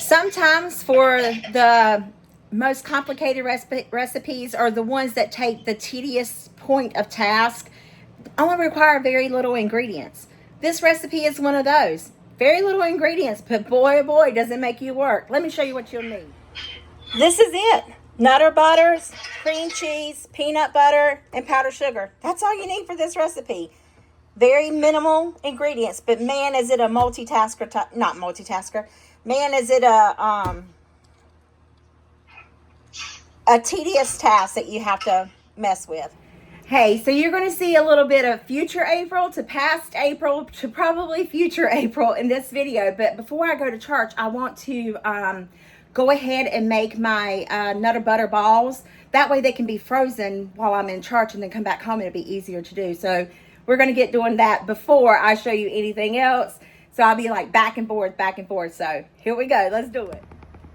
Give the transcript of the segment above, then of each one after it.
Sometimes for the most complicated recipes or the ones that take the tedious point of task only require very little ingredients. This recipe is one of those. Very little ingredients, but boy, oh boy, does it make you work. Let me show you what you'll need. This is it. Nutter butters, cream cheese, peanut butter, and powdered sugar. That's all you need for this recipe. Very minimal ingredients, but man, is it a multitasker, not multitasker. Man, is it a tedious task that you have to mess with. Hey, so you're going to see a little bit of future April to past April to probably future April in this video. But before I go to church, I want to go ahead and make my Nutter Butter balls. That way they can be frozen while I'm in church and then come back home and it'll be easier to do. So we're going to get doing that before I show you anything else. So I'll be like back and forth, back and forth. So here we go. Let's do it.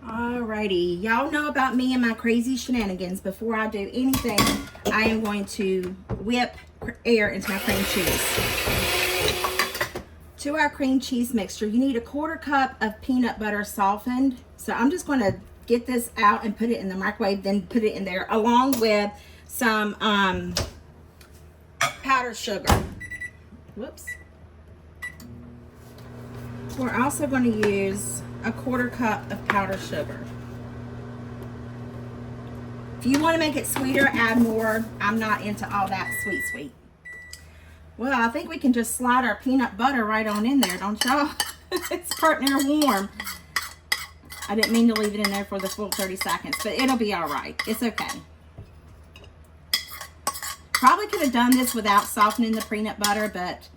Alrighty, y'all know about me and my crazy shenanigans. Before I do anything, I am going to whip air into my cream cheese. To our cream cheese mixture, you need a 1/4 cup of peanut butter softened. So I'm just going to get this out and put it in the microwave, then put it in there along with some powdered sugar. Whoops. We're also going to use a 1/4 cup of powdered sugar. If you want to make it sweeter, add more. I'm not into all that sweet. Well, I think we can just slide our peanut butter right on in there, don't y'all? It's partner warm. I didn't mean to leave it in there for the full 30 seconds, but it'll be all right. It's okay. Probably could have done this without softening the peanut butter, but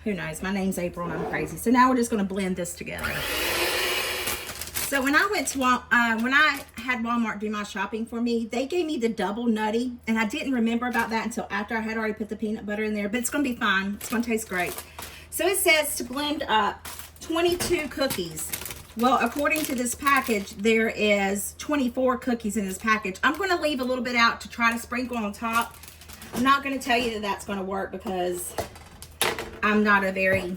who knows? My name's April and I'm crazy. So now we're just going to blend this together. So when I went to when I had Walmart do my shopping for me, they gave me the double nutty, and I didn't remember about that until after I had already put the peanut butter in there. But it's going to be fine. It's going to taste great. So it says to blend up 22 cookies. Well, according to this package, there is 24 cookies in this package. I'm going to leave a little bit out to try to sprinkle on top. I'm not going to tell you that that's going to work because I'm not a very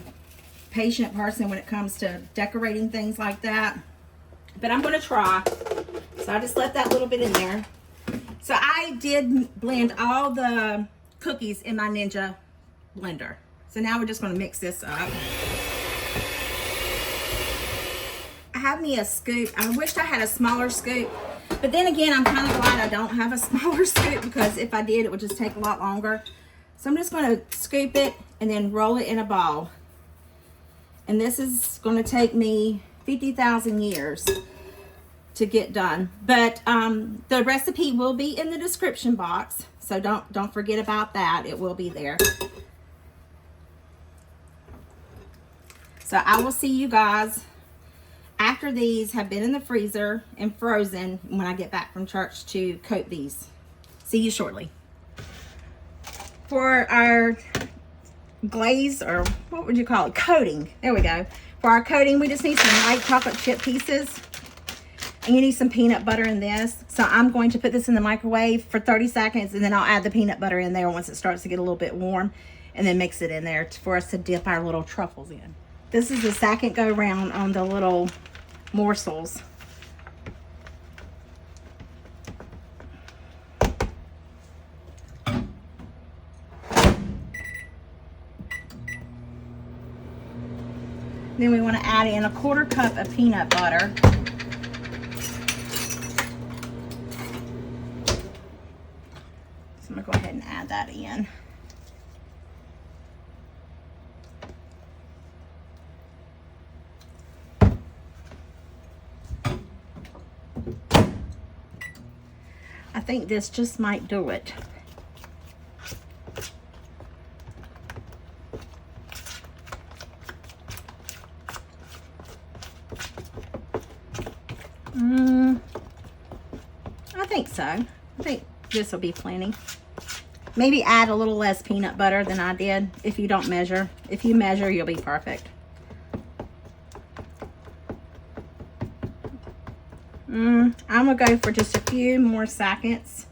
patient person when it comes to decorating things like that. But I'm going to try. So I just left that little bit in there. So I did blend all the cookies in my Ninja blender. So now we're just going to mix this up. I have me a scoop. I wished I had a smaller scoop. But then again, I'm kind of glad I don't have a smaller scoop because if I did, it would just take a lot longer. So I'm just going to scoop it and then roll it in a ball. And this is going to take me 50,000 years to get done. But the recipe will be in the description box. So don't forget about that. It will be there. So I will see you guys after these have been in the freezer and frozen when I get back from church to coat these. See you shortly. For our glaze, or what would you call it? Coating. There we go. For our coating, we just need some light chocolate chip pieces. And you need some peanut butter in this. So I'm going to put this in the microwave for 30 seconds and then I'll add the peanut butter in there once it starts to get a little bit warm and then mix it in there for us to dip our little truffles in. This is the second go round on the little morsels. Then we want to add in a 1/4 cup of peanut butter. So I'm going to go ahead and add that in. I think this just might do it. I think so. I think this will be plenty. Maybe add a little less peanut butter than I did if you don't measure. If you measure, you'll be perfect. I'm going to go for just a few more seconds.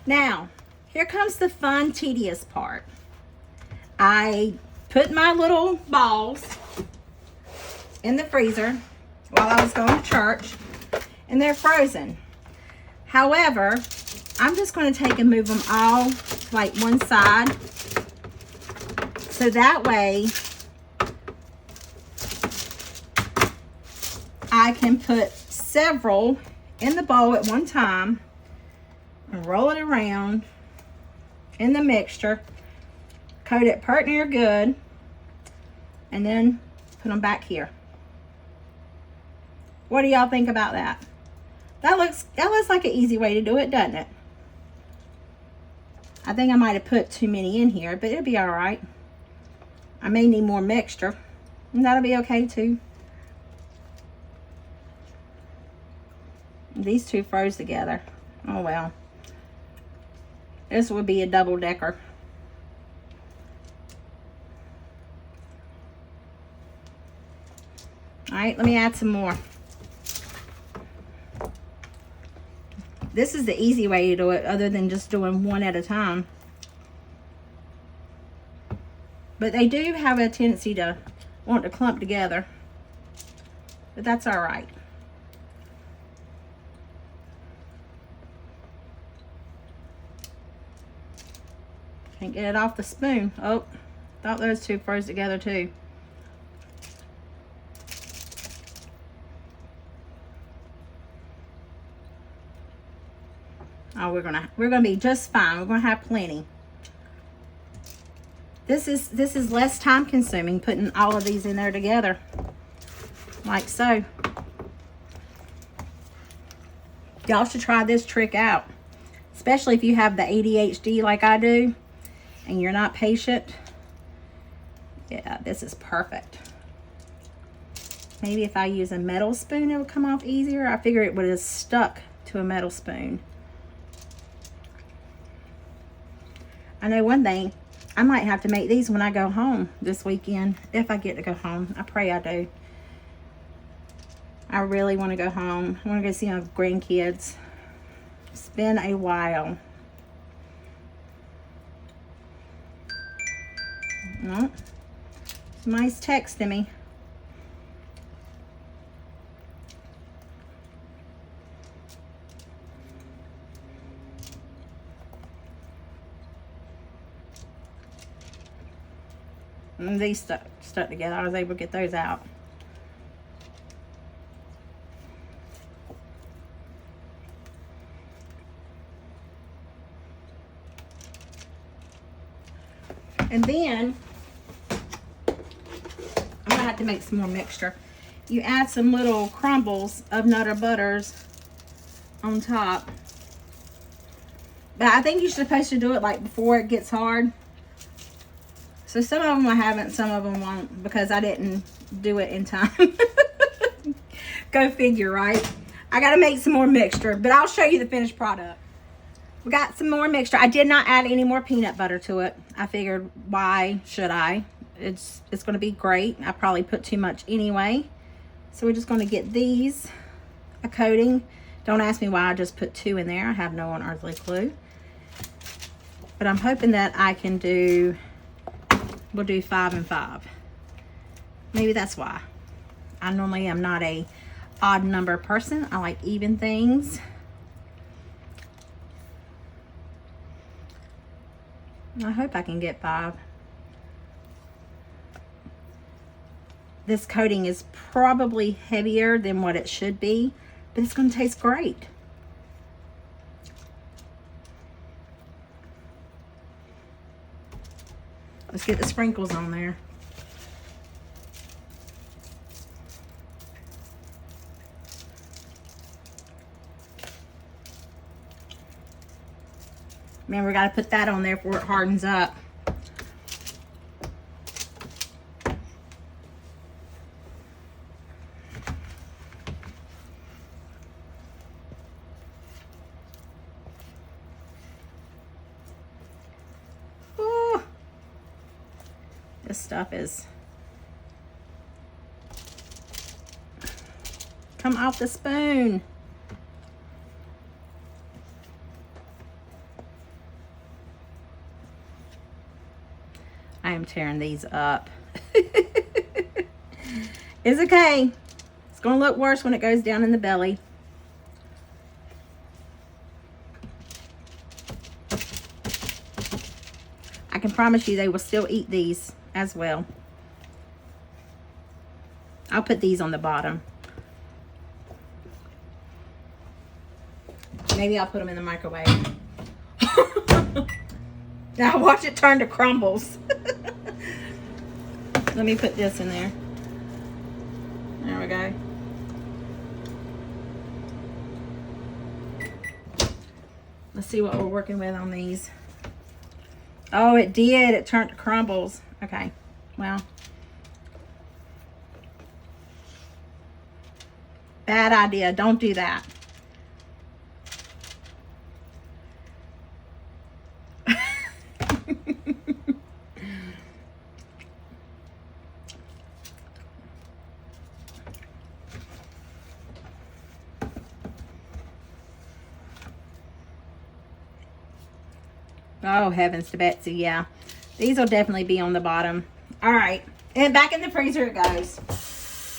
Now, here comes the fun, tedious part. I put my little balls in the freezer while I was going to church, and they're frozen. However, I'm just going to take and move them all to like one side, so that way I can put several in the bowl at one time and roll it around in the mixture, coat it pert near good, and then put them back here. What do y'all think about that? That looks like an easy way to do it, doesn't it? I think I might have put too many in here, but it'll be all right. I may need more mixture, and that'll be okay too. These two froze together. Oh well. This would be a double decker. All right, let me add some more. This is the easy way to do it, other than just doing one at a time. But they do have a tendency to want to clump together. But that's all right. Can't get it off the spoon. Oh, thought those two froze together too. Oh, we're gonna be just fine. We're gonna have plenty. This is less time consuming, putting all of these in there together, like so. Y'all should try this trick out, especially if you have the ADHD like I do and you're not patient. Yeah, this is perfect. Maybe if I use a metal spoon, it would come off easier. I figure it would have stuck to a metal spoon. I know one thing, I might have to make these when I go home this weekend, if I get to go home. I pray I do. I really want to go home. I want to go see my grandkids. It's been a while. Oh, somebody's texting me. And these stuck together. I was able to get those out. And then I'm gonna have to make some more mixture. You add some little crumbles of Nutter Butters on top. But I think you're supposed to do it like before it gets hard. So some of them I haven't, some of them won't, because I didn't do it in time. Go figure, right? I gotta make some more mixture, but I'll show you the finished product. We got some more mixture. I did not add any more peanut butter to it. I figured, why should I? It's gonna be great. I probably put too much anyway. So we're just gonna get these a coating. Don't ask me why I just put 2 in there. I have no unearthly clue. But I'm hoping that I can do, we'll do 5 and 5. Maybe that's why. I normally am not a odd number person. I like even things. I hope I can get 5. This coating is probably heavier than what it should be, but it's going to taste great. Let's get the sprinkles on there. Man, we got to put that on there before it hardens up. Ooh. This stuff is come off the spoon. I'm tearing these up. It's okay. It's going to look worse when it goes down in the belly. I can promise you they will still eat these as well. I'll put these on the bottom. Maybe I'll put them in the microwave. Now watch it turn to crumbles. Let me put this in there. There we go. Let's see what we're working with on these. Oh, it did. It turned to crumbles. Okay. Well. Bad idea. Don't do that. Oh, heavens to Betsy, yeah. These will definitely be on the bottom. All right. And back in the freezer it goes.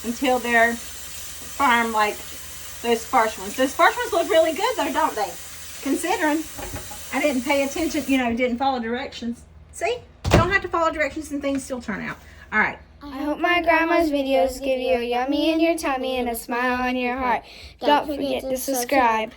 Until they're firm like those first ones. Those first ones look really good though, don't they? Considering I didn't pay attention, you know, didn't follow directions. See? You don't have to follow directions and things still turn out. All right. I hope my grandma's videos give you a yummy in your tummy and a smile on your heart. Don't forget to subscribe.